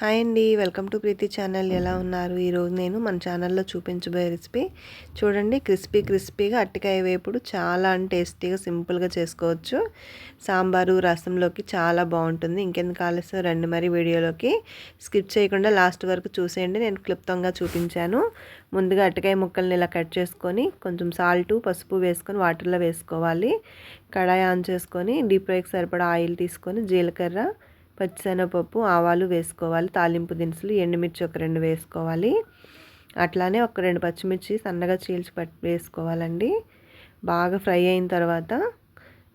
Hi అండి, welcome to Preethi channel. ఎలా ఉన్నారు? ఈరోజు నేను మన ఛానల్లో చూపించబోయే రెసిపీ చూడండి. క్రిస్పీగా అరటికాయ వేపుడు చాలా టేస్టీగా సింపుల్గా చేసుకోవచ్చు. సాంబారు రసంలోకి చాలా బాగుంటుంది. ఇంకెందుకు ఆలస్యం, రండి మరి వీడియోలోకి. స్కిప్ చేయకుండా లాస్ట్ వరకు చూసేయండి. నేను క్లుప్తంగా చూపించాను. ముందుగా అరటికాయ ముక్కల్ని ఇలా కట్ చేసుకొని కొంచెం సాల్టు పసుపు వేసుకొని వాటర్లో వేసుకోవాలి. కడాయి ఆన్ చేసుకొని డీప్ ఫ్రైకి సరిపడా ఆయిల్ తీసుకొని జీలకర్ర పచ్చిశనగపప్పు ఆవాలు వేసుకోవాలి. తాలింపు దినుసులు ఎండుమిర్చి ఒక 2 వేసుకోవాలి. అట్లానే ఒక 2 పచ్చిమిర్చి సన్నగా చీల్చి వేసుకోవాలండి. బాగా ఫ్రై అయిన తర్వాత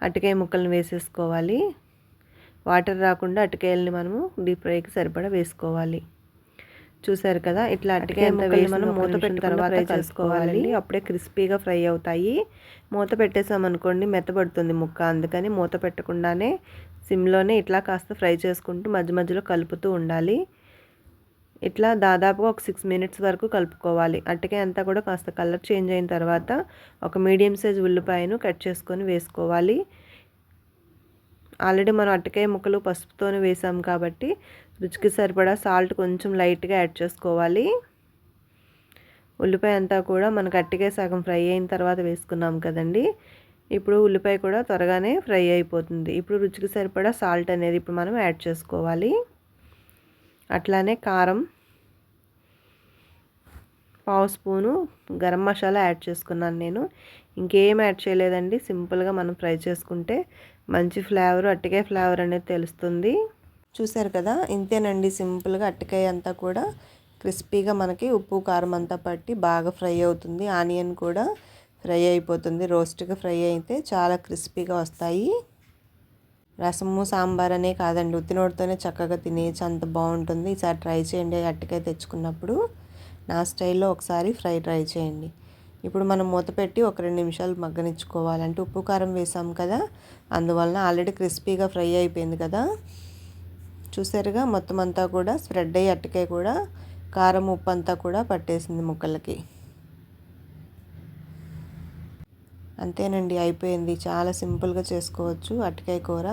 అరటికాయ ముక్కలను వేసేసుకోవాలి. వాటర్ రాకుండా అరటికాయలని మనము డీప్ ఫ్రైకి సరిపడా వేసుకోవాలి. చూసారు కదా, ఇట్లా అరటికాయ అంతా వేసి మనం మూత పెట్టిన తర్వాత ఫ్రై చేసుకోవాలండి. అప్పుడే క్రిస్పీగా ఫ్రై అవుతాయి. మూత పెట్టేసామనుకోండి మెత్తబడుతుంది ముక్క. అందుకని మూత పెట్టకుండానే సిమ్లోనే ఇట్లా కాస్త ఫ్రై చేసుకుంటూ మధ్య మధ్యలో కలుపుతూ ఉండాలి. ఇట్లా దాదాపుగా ఒక 6 మినిట్స్ వరకు కలుపుకోవాలి. అరటికాయ అంతా కూడా కాస్త కలర్ చేంజ్ అయిన తర్వాత ఒక మీడియం సైజ్ ఉల్లిపాయను కట్ చేసుకొని వేసుకోవాలి. ఆల్రెడీ మనం అరటికాయ ముక్కలు పసుపుతోనే వేసాం కాబట్టి రుచికి సరిపడా సాల్ట్ కొంచెం లైట్గా యాడ్ చేసుకోవాలి. ఉల్లిపాయ అంతా కూడా మనకు అరటికాయ సగం ఫ్రై అయిన తర్వాత వేసుకున్నాం కదండి. ఇప్పుడు ఉల్లిపాయ కూడా త్వరగానే ఫ్రై అయిపోతుంది. ఇప్పుడు రుచికి సరిపడా సాల్ట్ అనేది ఇప్పుడు మనం యాడ్ చేసుకోవాలి. అట్లానే కారం, పావు స్పూను గరం మసాలా యాడ్ చేసుకున్నాను నేను. ఇంకేం యాడ్ చేయలేదండి. సింపుల్గా మనం ఫ్రై చేసుకుంటే మంచి ఫ్లేవర్, అరటికాయ ఫ్లేవర్ అనేది తెలుస్తుంది. చూసారు కదా, ఇంతేనండి. సింపుల్గా అరటికాయ అంతా కూడా క్రిస్పీగా మనకి ఉప్పు కారం అంతా పట్టి బాగా ఫ్రై అవుతుంది. ఆనియన్ కూడా ఫ్రై అయిపోతుంది. రోస్ట్గా ఫ్రై అయితే చాలా క్రిస్పీగా వస్తాయి. రసము సాంబార్ అనే కాదండి, ఉత్తినోటితోనే చక్కగా తినేసి అంత బాగుంటుంది. ఈసారి ట్రై చేయండి. అరటికాయ తెచ్చుకున్నప్పుడు నా స్టైల్లో ఒకసారి ట్రై చేయండి. ఇప్పుడు మనం మూత పెట్టి ఒక 2 నిమిషాలు మగ్గనిచ్చుకోవాలంటే ఉప్పు కారం వేసాం కదా, అందువలన ఆల్రెడీ క్రిస్పీగా ఫ్రై అయిపోయింది కదా. చూసారుగా, మొత్తం అంతా కూడా స్ప్రెడ్ అయ్యి అరటికాయ కూడా కారం ఉప్పు అంతా కూడా పట్టేసింది ముక్కలకి. అంతేనండి, అయిపోయింది. చాలా సింపుల్గా చేసుకోవచ్చు అరటికాయ కూర.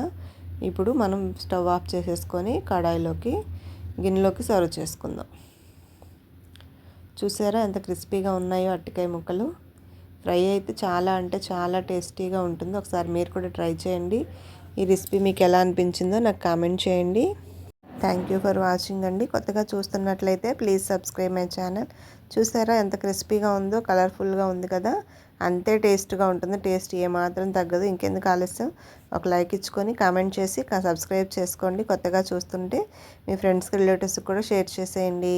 ఇప్పుడు మనం స్టవ్ ఆఫ్ చేసేసుకొని కడాయిలోకి గిన్నెలోకి సర్వ్ చేసుకుందాం. చూసారా ఎంత క్రిస్పీగా ఉన్నాయో అరటికాయ ముక్కలు. ఫ్రై అయితే చాలా అంటే చాలా టేస్టీగా ఉంటుంది. ఒకసారి మీరు కూడా ట్రై చేయండి. ఈ రెసిపీ మీకు ఎలా అనిపించిందో నాకు కామెంట్ చేయండి. థ్యాంక్ యూ ఫర్ వాచింగ్ అండి. కొత్తగా చూస్తున్నట్లయితే ప్లీజ్ సబ్స్క్రైబ్ మై ఛానల్. చూసారా ఎంత క్రిస్పీగా ఉందో, కలర్ఫుల్గా ఉంది కదా. అంతే టేస్ట్గా ఉంటుంది. టేస్ట్ ఏమాత్రం తగ్గదు. ఇంకెందుకు ఆలస్యం, ఒక లైక్ ఇచ్చుకొని కామెంట్ చేసి సబ్స్క్రైబ్ చేసుకోండి. కొత్తగా చూస్తుంటే మీ ఫ్రెండ్స్కి రిలేటివ్స్కి కూడా షేర్ చేసేయండి.